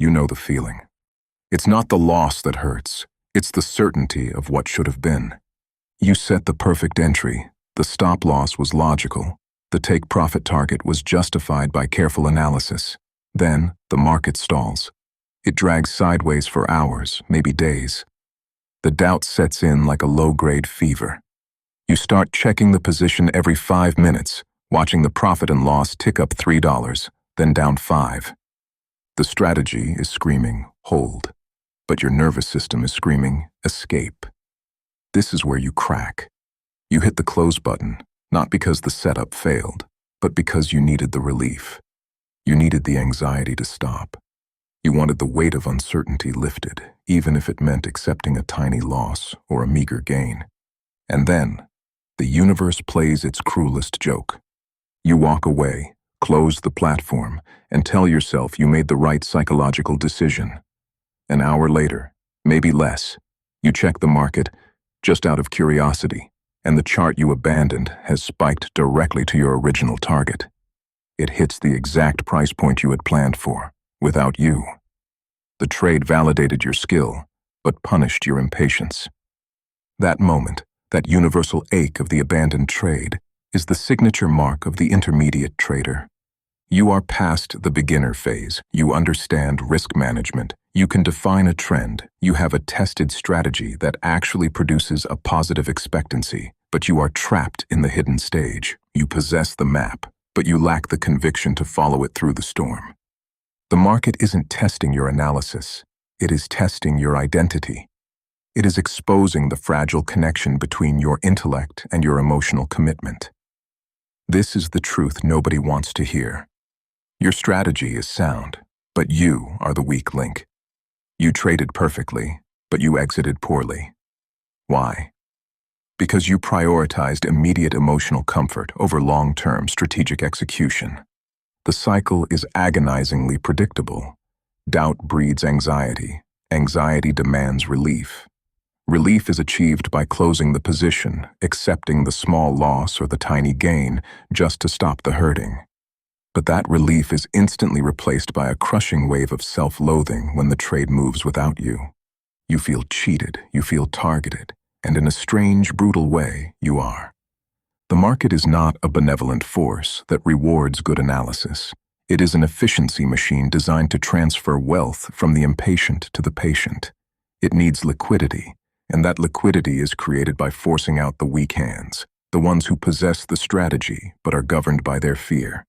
You know the feeling. It's not the loss that hurts, it's the certainty of what should have been. You set the perfect entry, the stop loss was logical, the take-profit target was justified by careful analysis. Then, the market stalls. It drags sideways for hours, maybe days. The doubt sets in like a low-grade fever. You start checking the position every 5 minutes, watching the profit and loss tick up $3, then down 5. The strategy is screaming, hold, but your nervous system is screaming, escape. This is where you crack. You hit the close button, not because the setup failed, but because you needed the relief. You needed the anxiety to stop. You wanted the weight of uncertainty lifted, even if it meant accepting a tiny loss or a meager gain. And then, the universe plays its cruelest joke. You walk away, close the platform, and tell yourself you made the right psychological decision. An hour later, maybe less, you check the market, just out of curiosity, and the chart you abandoned has spiked directly to your original target. It hits the exact price point you had planned for, without you. The trade validated your skill, but punished your impatience. That moment, that universal ache of the abandoned trade, is the signature mark of the intermediate trader. You are past the beginner phase. You understand risk management. You can define a trend. You have a tested strategy that actually produces a positive expectancy, but you are trapped in the hidden stage. You possess the map, but you lack the conviction to follow it through the storm. The market isn't testing your analysis. It is testing your identity. It is exposing the fragile connection between your intellect and your emotional commitment. This is the truth nobody wants to hear. Your strategy is sound, but you are the weak link. You traded perfectly, but you exited poorly. Why? Because you prioritized immediate emotional comfort over long-term strategic execution. The cycle is agonizingly predictable. Doubt breeds anxiety. Anxiety demands relief. Relief is achieved by closing the position, accepting the small loss or the tiny gain, just to stop the hurting. But that relief is instantly replaced by a crushing wave of self-loathing when the trade moves without you. You feel cheated, you feel targeted, and in a strange, brutal way, you are. The market is not a benevolent force that rewards good analysis. It is an efficiency machine designed to transfer wealth from the impatient to the patient. It needs liquidity, and that liquidity is created by forcing out the weak hands, the ones who possess the strategy but are governed by their fear.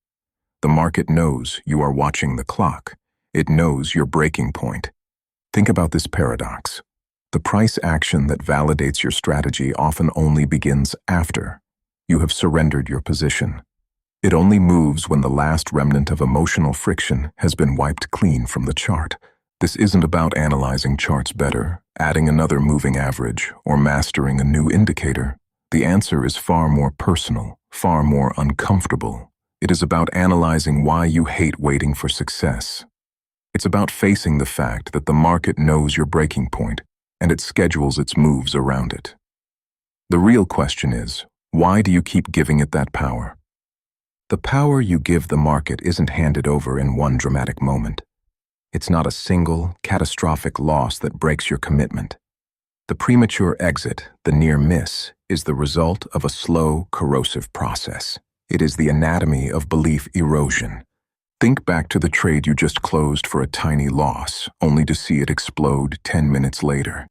The market knows you are watching the clock. It knows your breaking point. Think about this paradox. The price action that validates your strategy often only begins after you have surrendered your position. It only moves when the last remnant of emotional friction has been wiped clean from the chart. This isn't about analyzing charts better, adding another moving average, or mastering a new indicator. The answer is far more personal, far more uncomfortable. It is about analyzing why you hate waiting for success. It's about facing the fact that the market knows your breaking point, and it schedules its moves around it. The real question is, why do you keep giving it that power? The power you give the market isn't handed over in one dramatic moment. It's not a single, catastrophic loss that breaks your commitment. The premature exit, the near miss, is the result of a slow, corrosive process. It is the anatomy of belief erosion. Think back to the trade you just closed for a tiny loss, only to see it explode 10 minutes later.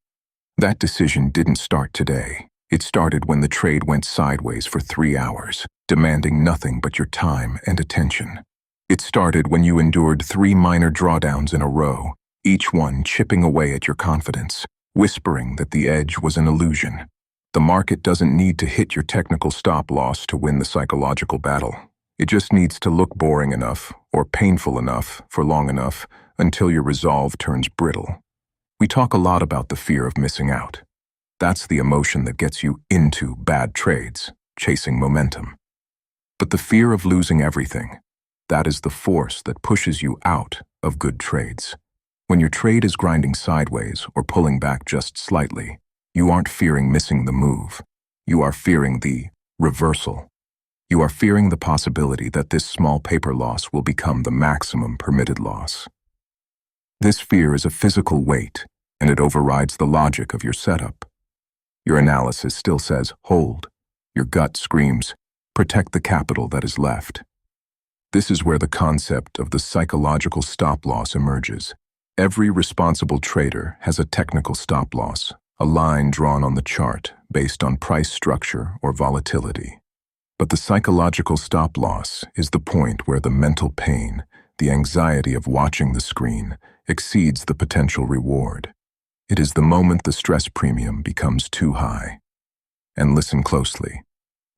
That decision didn't start today. It started when the trade went sideways for 3 hours, demanding nothing but your time and attention. It started when you endured 3 minor drawdowns in a row, each one chipping away at your confidence, whispering that the edge was an illusion. The market doesn't need to hit your technical stop loss to win the psychological battle. It just needs to look boring enough, or painful enough, for long enough, until your resolve turns brittle. We talk a lot about the fear of missing out. That's the emotion that gets you into bad trades, chasing momentum. But the fear of losing everything, that is the force that pushes you out of good trades. When your trade is grinding sideways or pulling back just slightly, you aren't fearing missing the move. You are fearing the reversal. You are fearing the possibility that this small paper loss will become the maximum permitted loss. This fear is a physical weight, and it overrides the logic of your setup. Your analysis still says, hold. Your gut screams, protect the capital that is left. This is where the concept of the psychological stop-loss emerges. Every responsible trader has a technical stop-loss, a line drawn on the chart based on price structure or volatility. But the psychological stop-loss is the point where the mental pain, the anxiety of watching the screen, exceeds the potential reward. It is the moment the stress premium becomes too high. And listen closely.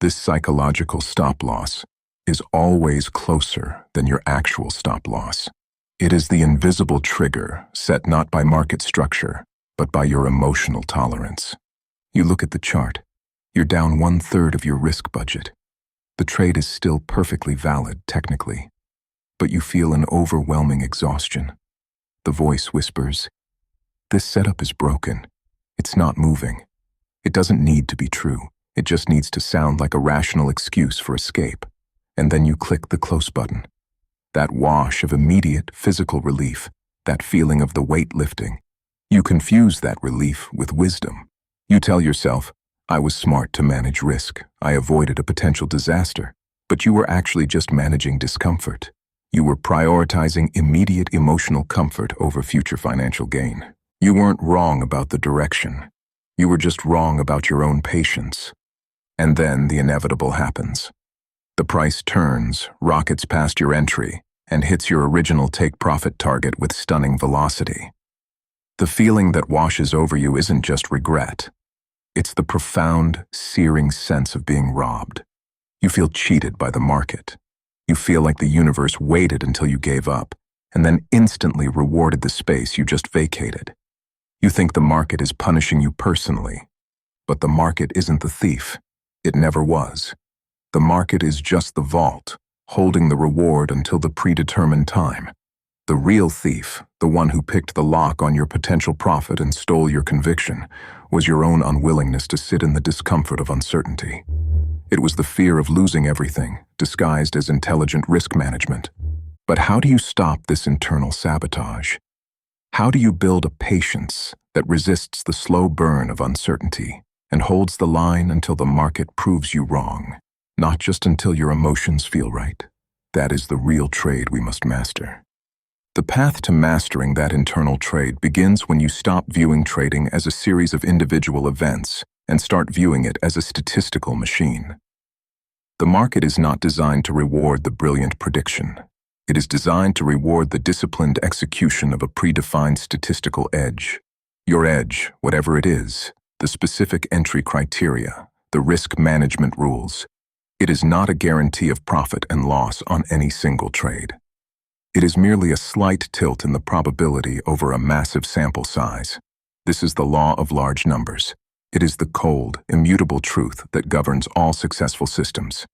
This psychological stop-loss is always closer than your actual stop-loss. It is the invisible trigger set not by market structure, but by your emotional tolerance. You look at the chart. You're down 1/3 of your risk budget. The trade is still perfectly valid technically, but you feel an overwhelming exhaustion. The voice whispers, "This setup is broken. It's not moving." It doesn't need to be true. It just needs to sound like a rational excuse for escape. And then you click the close button. That wash of immediate physical relief, that feeling of the weight lifting. You confuse that relief with wisdom. You tell yourself, I was smart to manage risk. I avoided a potential disaster. But you were actually just managing discomfort. You were prioritizing immediate emotional comfort over future financial gain. You weren't wrong about the direction. You were just wrong about your own patience. And then the inevitable happens. The price turns, rockets past your entry, and hits your original take-profit target with stunning velocity. The feeling that washes over you isn't just regret. It's the profound, searing sense of being robbed. You feel cheated by the market. You feel like the universe waited until you gave up, and then instantly rewarded the space you just vacated. You think the market is punishing you personally, but the market isn't the thief. It never was. The market is just the vault, holding the reward until the predetermined time. The real thief, the one who picked the lock on your potential profit and stole your conviction, was your own unwillingness to sit in the discomfort of uncertainty. It was the fear of losing everything, disguised as intelligent risk management. But how do you stop this internal sabotage? How do you build a patience that resists the slow burn of uncertainty and holds the line until the market proves you wrong? Not just until your emotions feel right. That is the real trade we must master. The path to mastering that internal trade begins when you stop viewing trading as a series of individual events and start viewing it as a statistical machine. The market is not designed to reward the brilliant prediction. It is designed to reward the disciplined execution of a predefined statistical edge. Your edge, whatever it is, the specific entry criteria, the risk management rules, it is not a guarantee of profit and loss on any single trade. It is merely a slight tilt in the probability over a massive sample size. This is the law of large numbers. It is the cold, immutable truth that governs all successful systems.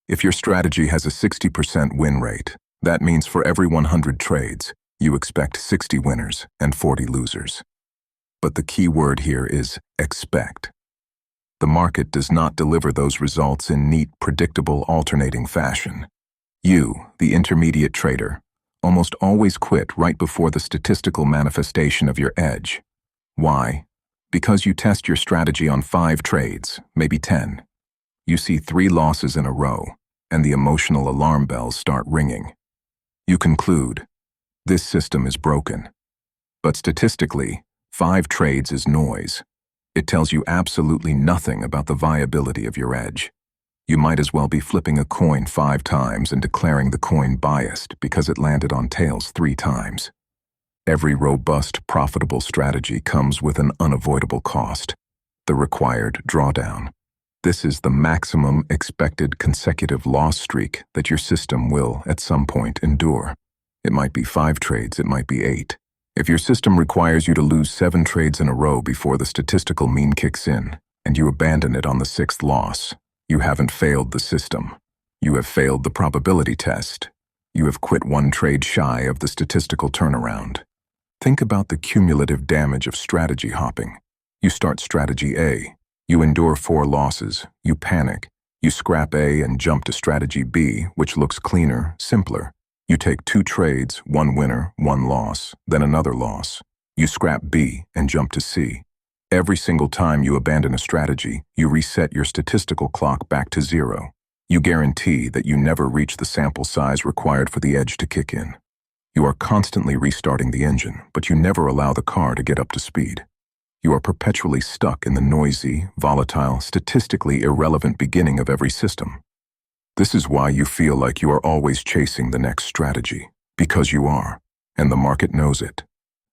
If your strategy has a 60% win rate, that means for every 100 trades, you expect 60 winners and 40 losers. But the key word here is expect. The market does not deliver those results in neat, predictable, alternating fashion. You, the intermediate trader, almost always quit right before the statistical manifestation of your edge. Why? Because you test your strategy on 5 trades, maybe 10. You see 3 losses in a row, and the emotional alarm bells start ringing. You conclude, this system is broken. But statistically, 5 trades is noise. It tells you absolutely nothing about the viability of your edge. You might as well be flipping a coin 5 times and declaring the coin biased because it landed on tails 3 times. Every robust, profitable strategy comes with an unavoidable cost, the required drawdown. This is the maximum expected consecutive loss streak that your system will, at some point, endure. It might be 5 trades, it might be 8. If your system requires you to lose 7 trades in a row before the statistical mean kicks in, and you abandon it on the 6th loss, you haven't failed the system. You have failed the probability test. You have quit 1 trade shy of the statistical turnaround. Think about the cumulative damage of strategy hopping. You start strategy A. You endure 4 losses. You panic. You scrap A and jump to strategy B, which looks cleaner, simpler. You take 2 trades, 1 winner, 1 loss, then another loss. You scrap B and jump to C. Every single time you abandon a strategy, you reset your statistical clock back to 0. You guarantee that you never reach the sample size required for the edge to kick in. You are constantly restarting the engine, but you never allow the car to get up to speed. You are perpetually stuck in the noisy, volatile, statistically irrelevant beginning of every system. This is why you feel like you are always chasing the next strategy, because you are, and the market knows it.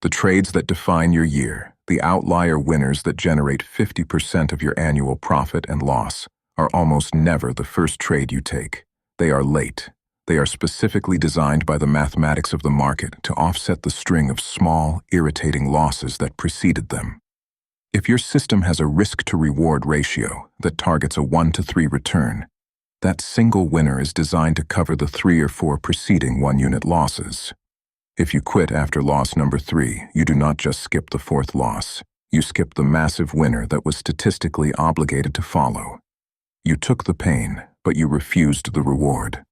The trades that define your year, the outlier winners that generate 50% of your annual profit and loss, are almost never the first trade you take. They are late. They are specifically designed by the mathematics of the market to offset the string of small, irritating losses that preceded them. If your system has a risk-to-reward ratio that targets a 1-to-3 return, that single winner is designed to cover the 3 or 4 preceding 1-unit losses. If you quit after loss number 3, you do not just skip the 4th loss. You skip the massive winner that was statistically obligated to follow. You took the pain, but you refused the reward.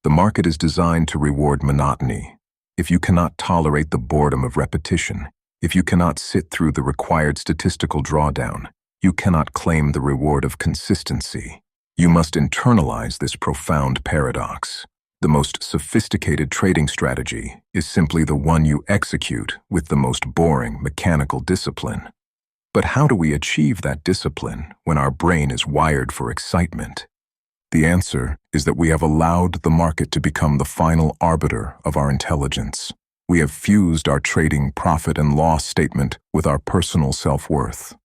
The market is designed to reward monotony. If you cannot tolerate the boredom of repetition, if you cannot sit through the required statistical drawdown, you cannot claim the reward of consistency. You must internalize this profound paradox. The most sophisticated trading strategy is simply the one you execute with the most boring mechanical discipline. But how do we achieve that discipline when our brain is wired for excitement? The answer is that we have allowed the market to become the final arbiter of our intelligence. We have fused our trading profit and loss statement with our personal self-worth.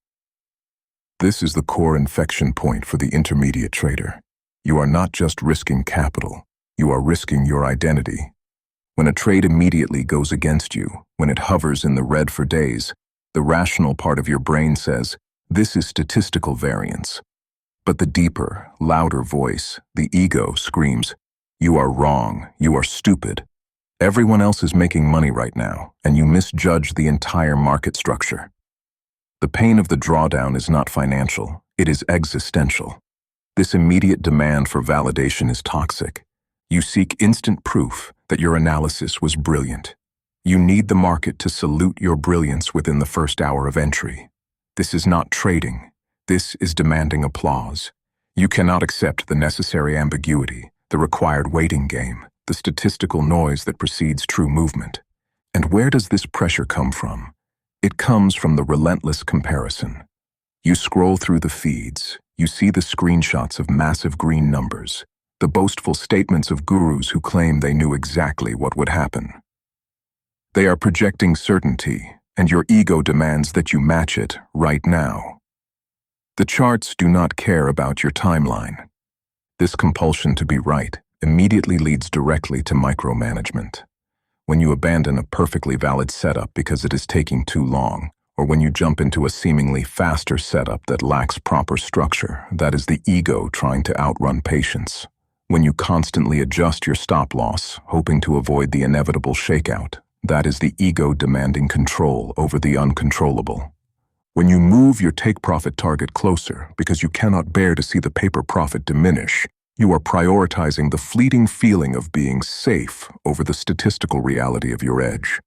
This is the core inflection point for the intermediate trader. You are not just risking capital, you are risking your identity. When a trade immediately goes against you, when it hovers in the red for days, the rational part of your brain says, this is statistical variance. But the deeper, louder voice, the ego, screams, you are wrong, you are stupid. Everyone else is making money right now, and you misjudge the entire market structure. The pain of the drawdown is not financial, it is existential. This immediate demand for validation is toxic. You seek instant proof that your analysis was brilliant. You need the market to salute your brilliance within the first hour of entry. This is not trading. This is demanding applause. You cannot accept the necessary ambiguity, the required waiting game, the statistical noise that precedes true movement. And where does this pressure come from? It comes from the relentless comparison. You scroll through the feeds, you see the screenshots of massive green numbers, the boastful statements of gurus who claim they knew exactly what would happen. They are projecting certainty, and your ego demands that you match it right now. The charts do not care about your timeline. This compulsion to be right immediately leads directly to micromanagement. When you abandon a perfectly valid setup because it is taking too long, or when you jump into a seemingly faster setup that lacks proper structure, that is the ego trying to outrun patience. When you constantly adjust your stop loss, hoping to avoid the inevitable shakeout, that is the ego demanding control over the uncontrollable. When you move your take-profit target closer because you cannot bear to see the paper profit diminish, you are prioritizing the fleeting feeling of being safe over the statistical reality of your edge.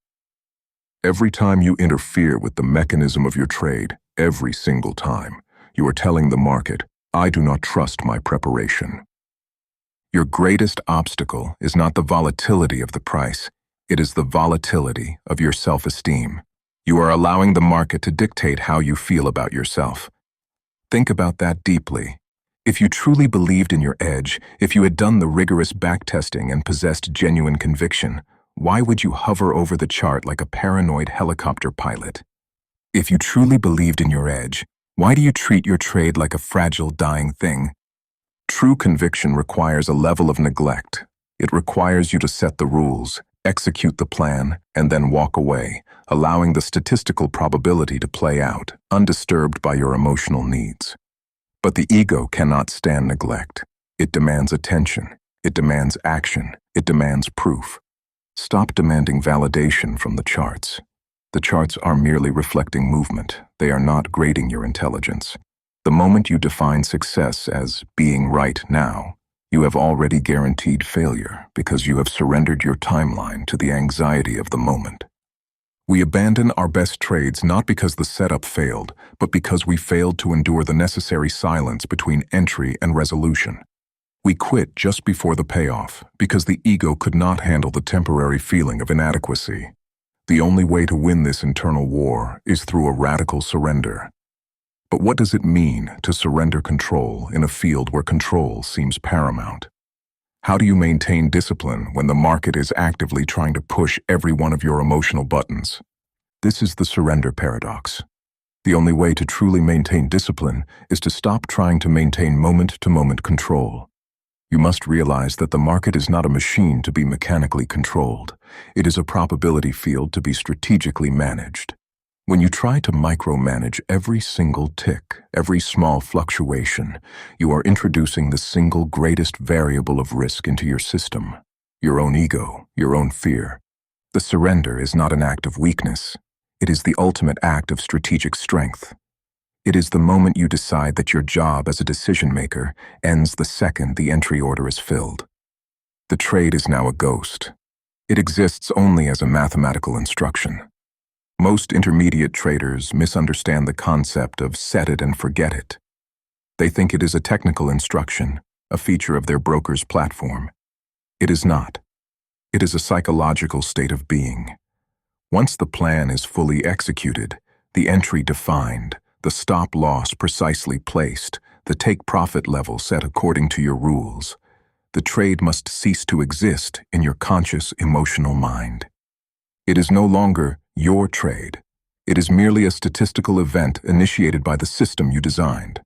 Every time you interfere with the mechanism of your trade, every single time, you are telling the market, I do not trust my preparation. Your greatest obstacle is not the volatility of the price, it is the volatility of your self-esteem. You are allowing the market to dictate how you feel about yourself. Think about that deeply. If you truly believed in your edge, if you had done the rigorous backtesting and possessed genuine conviction, why would you hover over the chart like a paranoid helicopter pilot? If you truly believed in your edge, why do you treat your trade like a fragile, dying thing? True conviction requires a level of neglect. It requires you to set the rules, execute the plan, and then walk away, allowing the statistical probability to play out, undisturbed by your emotional needs. But the ego cannot stand neglect. It demands attention. It demands action. It demands proof. Stop demanding validation from the charts. The charts are merely reflecting movement. They are not grading your intelligence. The moment you define success as being right now, You have already guaranteed failure because you have surrendered your timeline to the anxiety of the moment. We abandon our best trades not because the setup failed, but because we failed to endure the necessary silence between entry and resolution. We quit just before the payoff because the ego could not handle the temporary feeling of inadequacy. The only way to win this internal war is through a radical surrender. But what does it mean to surrender control in a field where control seems paramount? How do you maintain discipline when the market is actively trying to push every one of your emotional buttons? This is the surrender paradox. The only way to truly maintain discipline is to stop trying to maintain moment-to-moment control. You must realize that the market is not a machine to be mechanically controlled. It is a probability field to be strategically managed. When you try to micromanage every single tick, every small fluctuation, you are introducing the single greatest variable of risk into your system, your own ego, your own fear. The surrender is not an act of weakness. It is the ultimate act of strategic strength. It is the moment you decide that your job as a decision maker ends the second the entry order is filled. The trade is now a ghost. It exists only as a mathematical instruction. Most intermediate traders misunderstand the concept of set it and forget it. They think it is a technical instruction, a feature of their broker's platform. It is not. It is a psychological state of being. Once the plan is fully executed, the entry defined, the stop loss precisely placed, the take profit level set according to your rules, the trade must cease to exist in your conscious emotional mind. It is no longer your trade. It is merely a statistical event initiated by the system you designed.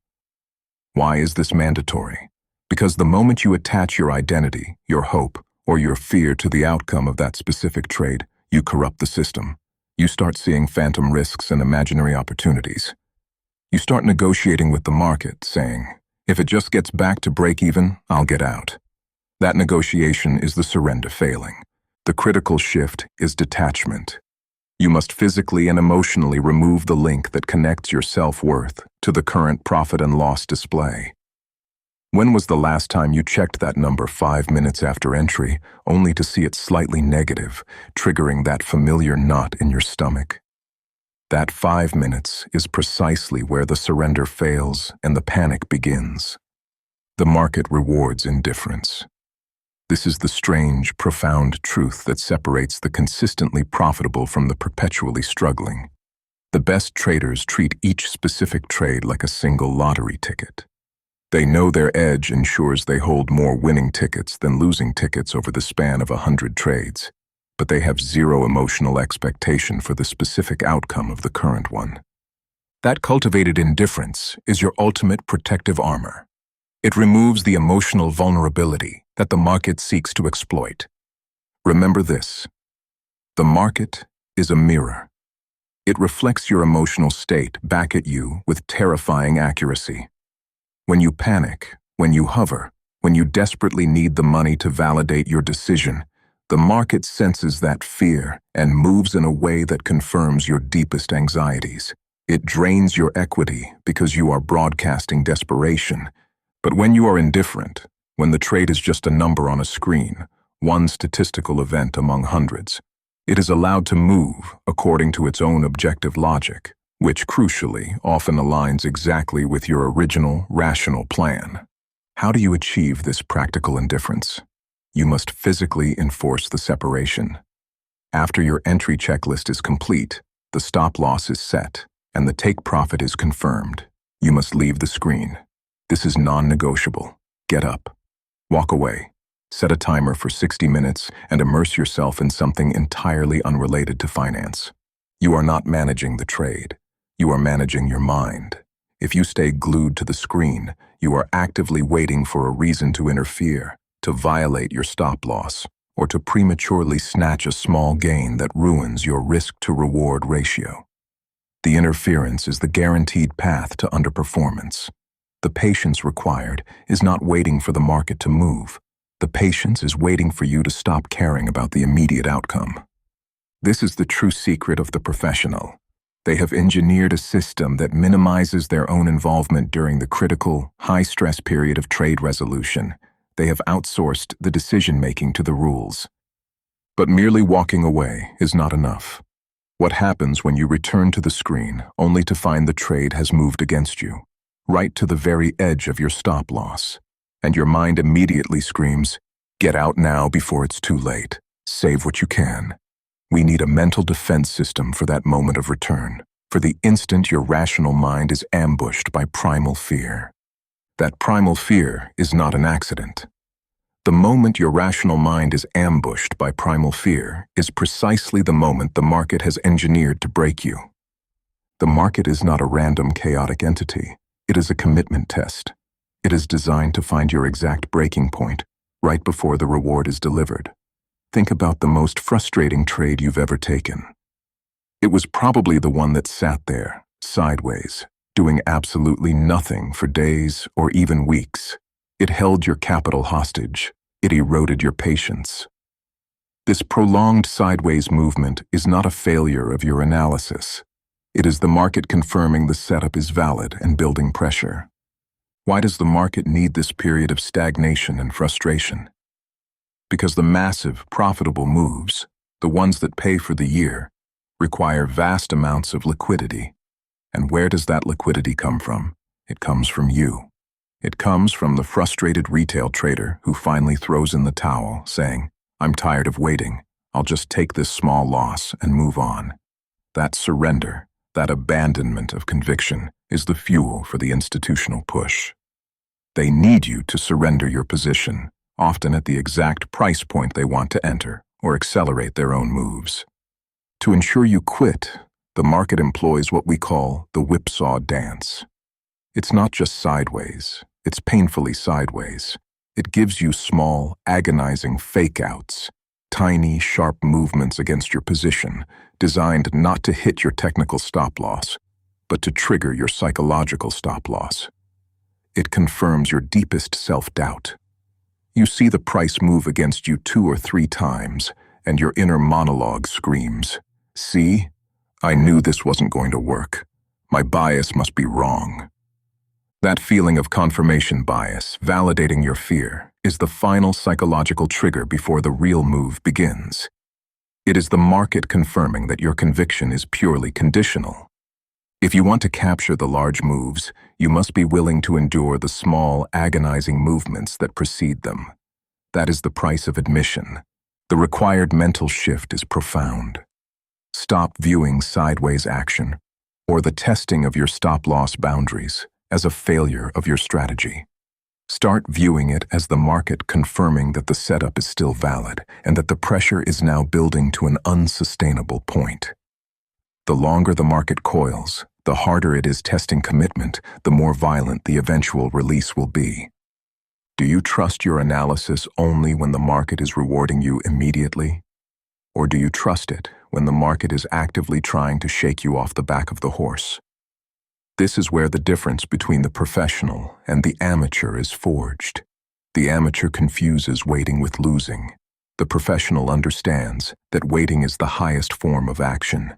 Why is this mandatory? Because the moment you attach your identity, your hope, or your fear to the outcome of that specific trade, you corrupt the system. You start seeing phantom risks and imaginary opportunities. You start negotiating with the market, saying, if it just gets back to break even, I'll get out. That negotiation is the surrender failing. The critical shift is detachment. You must physically and emotionally remove the link that connects your self-worth to the current profit and loss display. When was the last time you checked that number 5 minutes after entry, only to see it slightly negative, triggering that familiar knot in your stomach? That 5 minutes is precisely where the surrender fails and the panic begins. The market rewards indifference. This is the strange, profound truth that separates the consistently profitable from the perpetually struggling. The best traders treat each specific trade like a single lottery ticket. They know their edge ensures they hold more winning tickets than losing tickets over the span of 100 trades, but they have zero emotional expectation for the specific outcome of the current one. That cultivated indifference is your ultimate protective armor. It removes the emotional vulnerability that the market seeks to exploit. Remember this: the market is a mirror. It reflects your emotional state back at you with terrifying accuracy. When you panic, when you hover, when you desperately need the money to validate your decision, the market senses that fear and moves in a way that confirms your deepest anxieties. It drains your equity because you are broadcasting desperation. But when you are indifferent, when the trade is just a number on a screen, one statistical event among hundreds, it is allowed to move according to its own objective logic, which crucially often aligns exactly with your original rational plan. How do you achieve this practical indifference? You must physically enforce the separation. After your entry checklist is complete, the stop loss is set, and the take profit is confirmed, you must leave the screen. This is non-negotiable. Get up. Walk away. Set a timer for 60 minutes and immerse yourself in something entirely unrelated to finance. You are not managing the trade. You are managing your mind. If you stay glued to the screen, you are actively waiting for a reason to interfere, to violate your stop loss, or to prematurely snatch a small gain that ruins your risk-to-reward ratio. The interference is the guaranteed path to underperformance. The patience required is not waiting for the market to move. The patience is waiting for you to stop caring about the immediate outcome. This is the true secret of the professional. They have engineered a system that minimizes their own involvement during the critical, high-stress period of trade resolution. They have outsourced the decision-making to the rules. But merely walking away is not enough. What happens when you return to the screen only to find the trade has moved against you, right to the very edge of your stop loss, and your mind immediately screams, "Get out now before it's too late. Save what you can." We need a mental defense system for that moment of return, for the instant your rational mind is ambushed by primal fear. That primal fear is not an accident. The moment your rational mind is ambushed by primal fear is precisely the moment the market has engineered to break you. The market is not a random chaotic entity. It is a commitment test. It is designed to find your exact breaking point, right before the reward is delivered. Think about the most frustrating trade you've ever taken. It was probably the one that sat there, sideways, doing absolutely nothing for days or even weeks. It held your capital hostage. It eroded your patience. This prolonged sideways movement is not a failure of your analysis. It is the market confirming the setup is valid and building pressure. Why does the market need this period of stagnation and frustration? Because the massive, profitable moves, the ones that pay for the year, require vast amounts of liquidity. And where does that liquidity come from? It comes from you. It comes from the frustrated retail trader who finally throws in the towel, saying, "I'm tired of waiting. I'll just take this small loss and move on." That surrender, that abandonment of conviction, is the fuel for the institutional push. They need you to surrender your position, often at the exact price point they want to enter, or accelerate their own moves. To ensure you quit, the market employs what we call the whipsaw dance. It's not just sideways, it's painfully sideways. It gives you small, agonizing fake-outs, tiny, sharp movements against your position, designed not to hit your technical stop-loss, but to trigger your psychological stop-loss. It confirms your deepest self-doubt. You see the price move against you 2 or 3 times, and your inner monologue screams, "See? I knew this wasn't going to work. My bias must be wrong." That feeling of confirmation bias, validating your fear, is the final psychological trigger before the real move begins. It is the market confirming that your conviction is purely conditional. If you want to capture the large moves, you must be willing to endure the small, agonizing movements that precede them. That is the price of admission. The required mental shift is profound. Stop viewing sideways action, or the testing of your stop-loss boundaries, as a failure of your strategy. Start viewing it as the market confirming that the setup is still valid and that the pressure is now building to an unsustainable point. The longer the market coils, the harder it is testing commitment, the more violent the eventual release will be. Do you trust your analysis only when the market is rewarding you immediately? Or do you trust it when the market is actively trying to shake you off the back of the horse? This is where the difference between the professional and the amateur is forged. The amateur confuses waiting with losing. The professional understands that waiting is the highest form of action.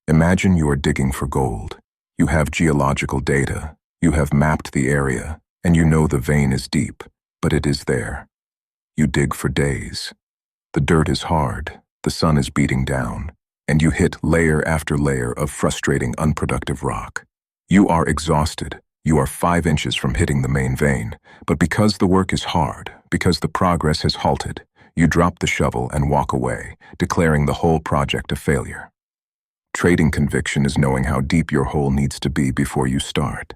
Imagine you are digging for gold. You have geological data, you have mapped the area, and you know the vein is deep, but it is there. You dig for days. The dirt is hard, the sun is beating down, and you hit layer after layer of frustrating, unproductive rock. You are exhausted. You are 5 inches from hitting the main vein, but because the work is hard, because the progress has halted, you drop the shovel and walk away, declaring the whole project a failure. Trading conviction is knowing how deep your hole needs to be before you start.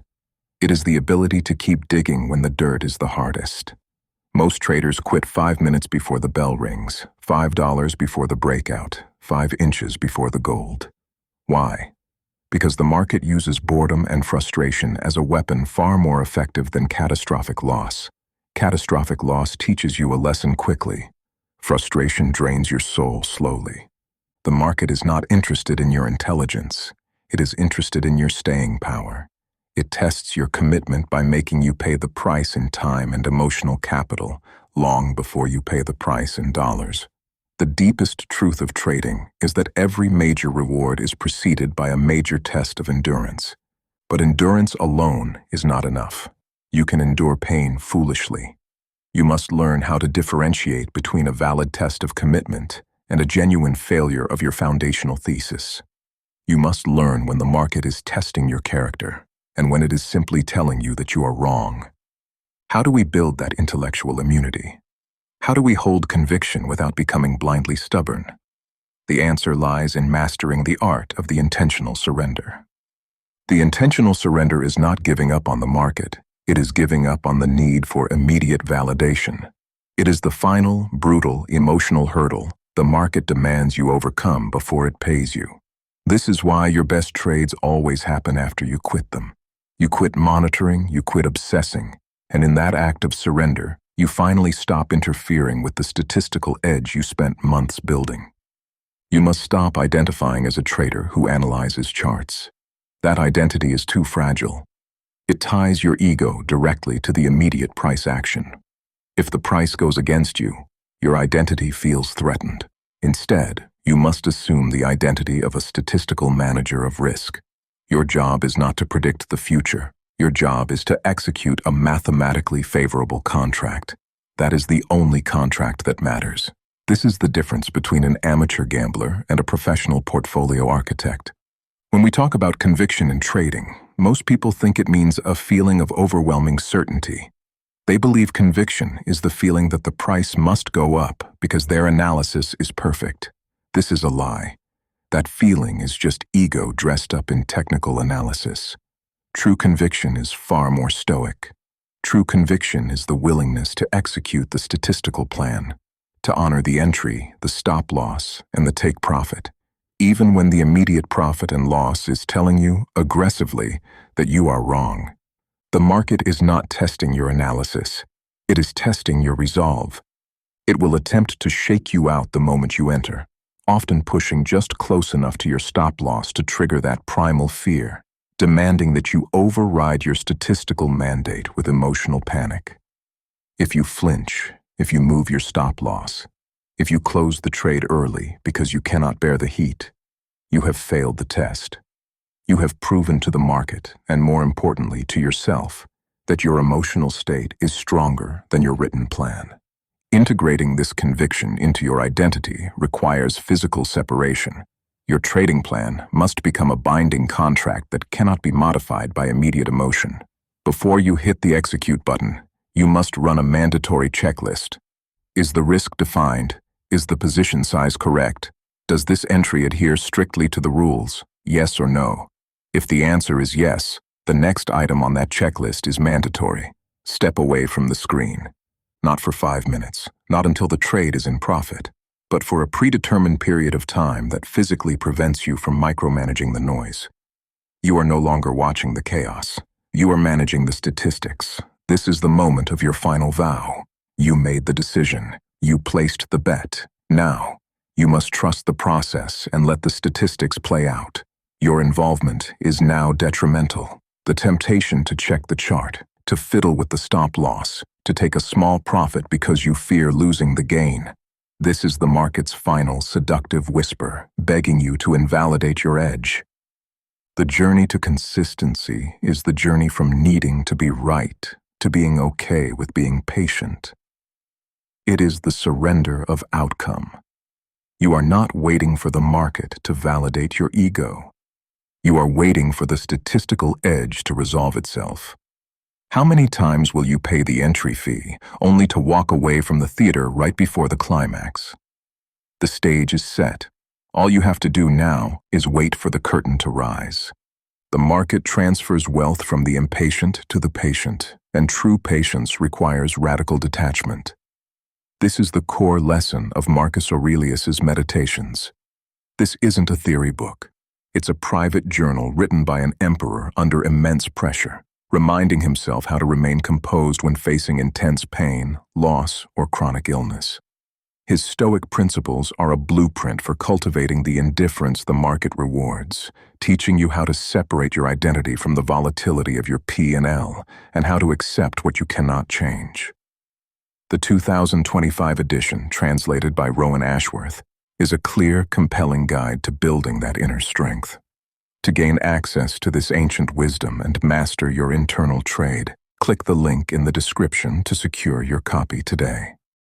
It is the ability to keep digging when the dirt is the hardest. Most traders quit 5 minutes before the bell rings, $5 before the breakout, 5 inches before the gold. Why? Because the market uses boredom and frustration as a weapon far more effective than catastrophic loss. Catastrophic loss teaches you a lesson quickly. Frustration drains your soul slowly. The market is not interested in your intelligence. It is interested in your staying power. It tests your commitment by making you pay the price in time and emotional capital, long before you pay the price in dollars. The deepest truth of trading is that every major reward is preceded by a major test of endurance. But endurance alone is not enough. You can endure pain foolishly. You must learn how to differentiate between a valid test of commitment and a genuine failure of your foundational thesis. You must learn when the market is testing your character and when it is simply telling you that you are wrong. How do we build that intellectual immunity? How do we hold conviction without becoming blindly stubborn? The answer lies in mastering the art of the intentional surrender. The intentional surrender is not giving up on the market. It is giving up on the need for immediate validation. It is the final, brutal, emotional hurdle the market demands you overcome before it pays you. This is why your best trades always happen after you quit them. You quit monitoring, you quit obsessing, and in that act of surrender, you finally stop interfering with the statistical edge you spent months building. You must stop identifying as a trader who analyzes charts. That identity is too fragile. It ties your ego directly to the immediate price action. If the price goes against you, your identity feels threatened. Instead, you must assume the identity of a statistical manager of risk. Your job is not to predict the future. Your job is to execute a mathematically favorable contract. That is the only contract that matters. This is the difference between an amateur gambler and a professional portfolio architect. When we talk about conviction in trading, most people think it means a feeling of overwhelming certainty. They believe conviction is the feeling that the price must go up because their analysis is perfect. This is a lie. That feeling is just ego dressed up in technical analysis. True conviction is far more stoic. True conviction is the willingness to execute the statistical plan, to honor the entry, the stop loss, and the take profit, even when the immediate profit and loss is telling you, aggressively, that you are wrong. The market is not testing your analysis. It is testing your resolve. It will attempt to shake you out the moment you enter, often pushing just close enough to your stop loss to trigger that primal fear, demanding that you override your statistical mandate with emotional panic. If you flinch, if you move your stop loss, if you close the trade early because you cannot bear the heat, you have failed the test. You have proven to the market, and more importantly to yourself, that your emotional state is stronger than your written plan. Integrating this conviction into your identity requires physical separation. Your trading plan must become a binding contract that cannot be modified by immediate emotion. Before you hit the execute button, you must run a mandatory checklist. Is the risk defined? Is the position size correct? Does this entry adhere strictly to the rules? Yes or no? If the answer is yes, the next item on that checklist is mandatory. Step away from the screen. Not for 5 minutes, not until the trade is in profit, but for a predetermined period of time that physically prevents you from micromanaging the noise. You are no longer watching the chaos. You are managing the statistics. This is the moment of your final vow. You made the decision. You placed the bet. Now, you must trust the process and let the statistics play out. Your involvement is now detrimental. The temptation to check the chart, to fiddle with the stop loss, to take a small profit because you fear losing the gain. This is the market's final seductive whisper, begging you to invalidate your edge. The journey to consistency is the journey from needing to be right to being okay with being patient. It is the surrender of outcome. You are not waiting for the market to validate your ego. You are waiting for the statistical edge to resolve itself. How many times will you pay the entry fee, only to walk away from the theater right before the climax? The stage is set. All you have to do now is wait for the curtain to rise. The market transfers wealth from the impatient to the patient, and true patience requires radical detachment. This is the core lesson of Marcus Aurelius's Meditations. This isn't a theory book. It's a private journal written by an emperor under immense pressure, reminding himself how to remain composed when facing intense pain, loss, or chronic illness. His Stoic principles are a blueprint for cultivating the indifference the market rewards, teaching you how to separate your identity from the volatility of your P&L and how to accept what you cannot change. The 2025 edition, translated by Rowan Ashworth, is a clear, compelling guide to building that inner strength. To gain access to this ancient wisdom and master your internal trade, Click the link in the description to secure your copy today.